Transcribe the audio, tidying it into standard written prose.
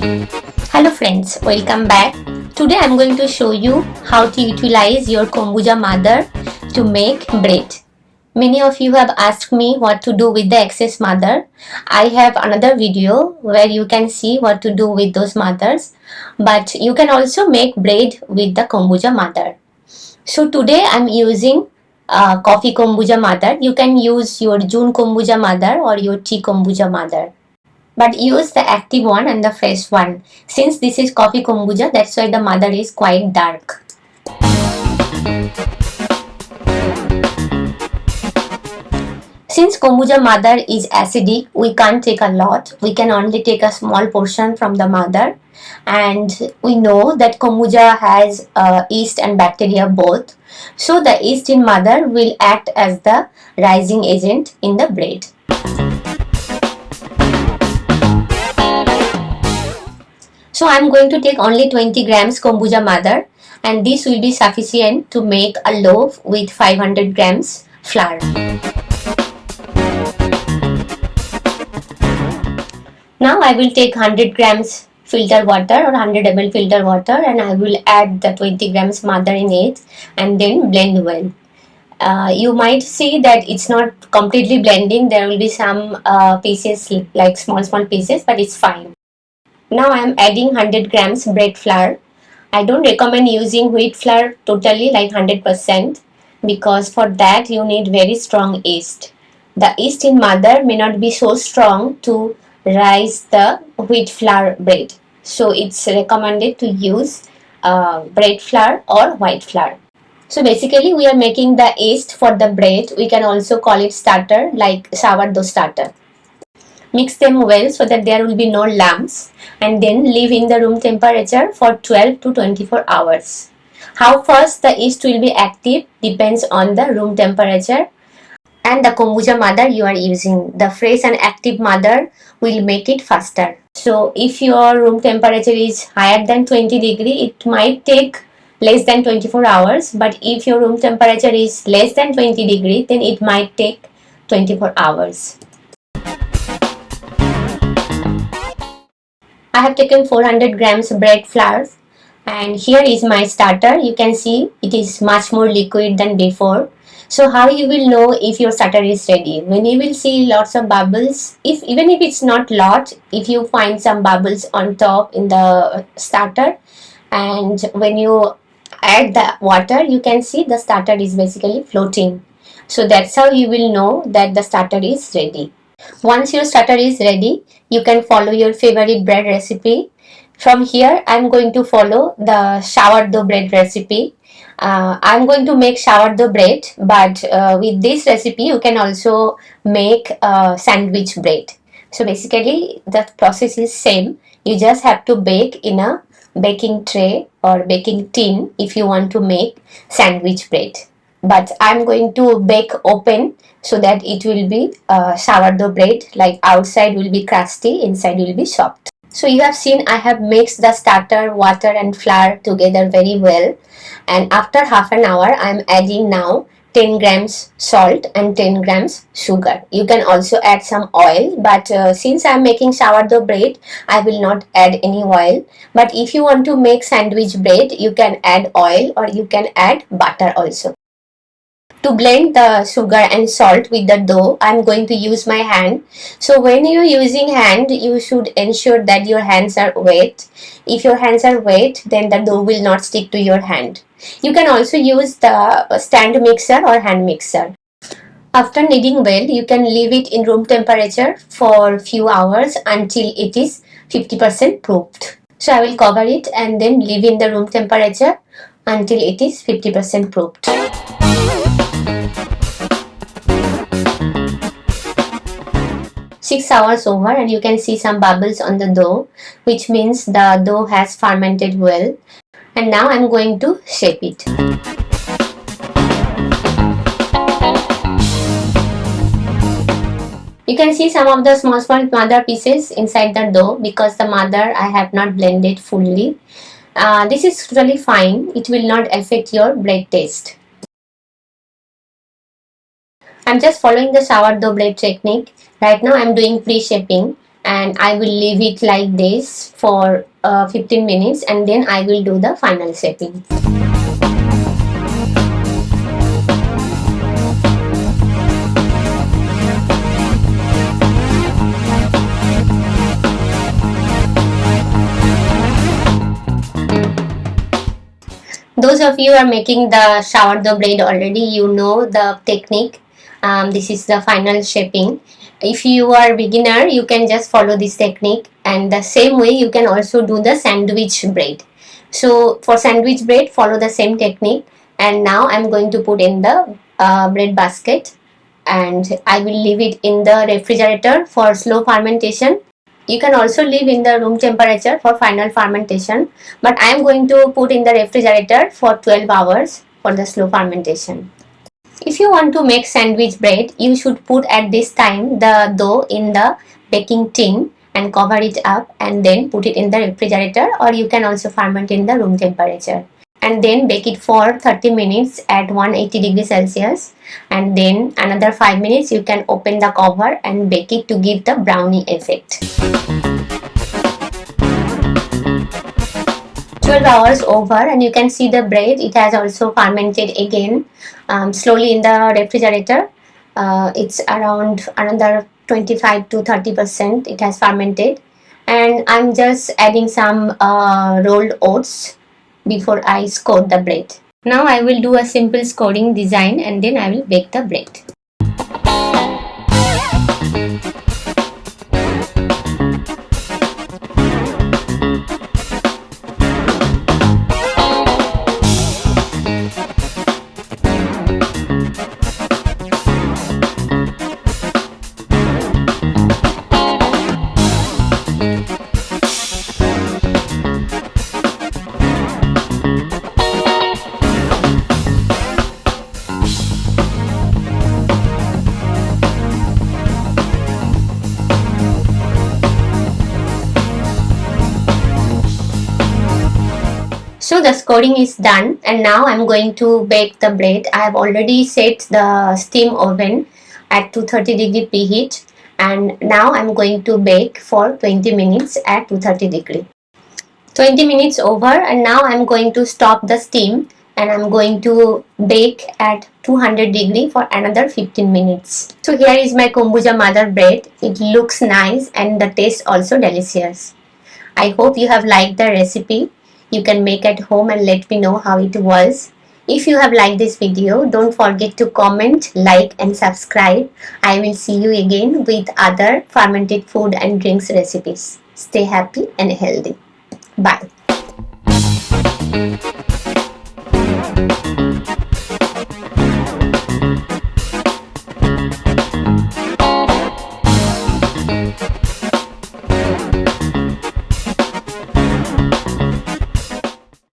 Hello friends, welcome back. Today I'm going to show you how to utilize your kombucha mother to make bread. Many of you have asked me what to do with the excess mother. I have another video where you can see what to do with those mothers, but you can also make bread with the kombucha mother. So today I'm using coffee kombucha mother. You can use your June kombucha mother or your tea kombucha mother, but use the active one and the fresh one. Since this is coffee kombucha, that's why the mother is quite dark. Since kombucha mother is acidic, we can't take a lot. We can only take a small portion from the mother. And we know that kombucha has yeast and bacteria both. So the yeast in mother will act as the rising agent in the bread. So I am going to take only 20 grams kombucha mother, and this will be sufficient to make a loaf with 500 grams flour. Now I will take 100 grams filter water or 100 ml filter water, and I will add the 20 grams mother in it and then blend well. You might see that it's not completely blending. There will be some pieces, like small pieces, but it's fine. Now I am adding 100 grams bread flour. I don't recommend using wheat flour totally like 100% because for that you need very strong yeast. The yeast in mother may not be so strong to rise the wheat flour bread. So it's recommended to use bread flour or white flour. So basically we are making the yeast for the bread. We can also call it starter, like sourdough starter. Mix them well so that there will be no lumps, and then leave in the room temperature for 12 to 24 hours. How fast the yeast will be active depends on the room temperature and the kombucha mother you are using. The fresh and active mother will make it faster. So if your room temperature is higher than 20 degree, it might take less than 24 hours, but if your room temperature is less than 20 degree, then it might take 24 hours. I have taken 400 grams bread flour, and here is my starter. You can see it is much more liquid than before. So how you will know if your starter is ready? When you will see lots of bubbles, even if it's not lot, if you find some bubbles on top in the starter, and when you add the water, you can see the starter is basically floating. So that's how you will know that the starter is ready. Once your starter is ready, you can follow your favorite bread recipe. From here, I'm going to follow the sourdough bread recipe. I'm going to make sourdough bread, but with this recipe, you can also make sandwich bread. So basically, the process is same. You just have to bake in a baking tray or baking tin if you want to make sandwich bread. But I'm going to bake open so that it will be sourdough bread, like outside will be crusty, inside will be soft. So you have seen I have mixed the starter, water and flour together very well, and after half an hour I am adding now 10 grams salt and 10 grams sugar. You can also add some oil, but since I am making sourdough bread, I will not add any oil. But if you want to make sandwich bread, you can add oil or you can add butter also. To blend the sugar and salt with the dough, I'm going to use my hand. So when you're using hand, you should ensure that your hands are wet. If your hands are wet, then the dough will not stick to your hand. You can also use the stand mixer or hand mixer. After kneading well, you can leave it in room temperature for few hours until it is 50% proofed. So I will cover it and then leave in the room temperature until it is 50% proofed. 6 hours over, and you can see some bubbles on the dough, which means the dough has fermented well. And now I'm going to shape it. You can see some of the small mother pieces inside the dough because the mother I have not blended fully. This is totally fine. It will not affect your bread taste. I'm just following the sourdough bread technique. Right now I'm doing pre-shaping. and I will leave it like this for 15 minutes, and then I will do the final shaping. Those of you who are making the sourdough bread already, you know the technique. This is the final shaping. If you are beginner, you can just follow this technique, and the same way you can also do the sandwich bread. So for sandwich bread, follow the same technique. And now I'm going to put in the bread basket, and I will leave it in the refrigerator for slow fermentation. You can also leave in the room temperature for final fermentation, but I am going to put in the refrigerator for 12 hours for the slow fermentation. If you want to make sandwich bread, you should put at this time the dough in the baking tin and cover it up, and then put it in the refrigerator, or you can also ferment in the room temperature. And then bake it for 30 minutes at 180 degrees Celsius, and then another 5 minutes you can open the cover and bake it to give the brownie effect. 12 hours over, and you can see the bread, it has also fermented again slowly in the refrigerator. It's around another 25 to 30% it has fermented, and I'm just adding some rolled oats before I score the bread. Now I will do a simple scoring design, and then I will bake the bread. So the scoring is done, and now I'm going to bake the bread. I have already set the steam oven at 230-degree preheat, and now I'm going to bake for 20 minutes at 230 degree. 20 minutes over, and now I'm going to stop the steam, and I'm going to bake at 200 degree for another 15 minutes. So here is my kombucha mother bread. It looks nice and the taste also delicious. I hope you have liked the recipe. You can make at home and let me know how it was. If you have liked this video, don't forget to comment, like and subscribe. I will see you again with other fermented food and drinks recipes. Stay happy and healthy. Bye.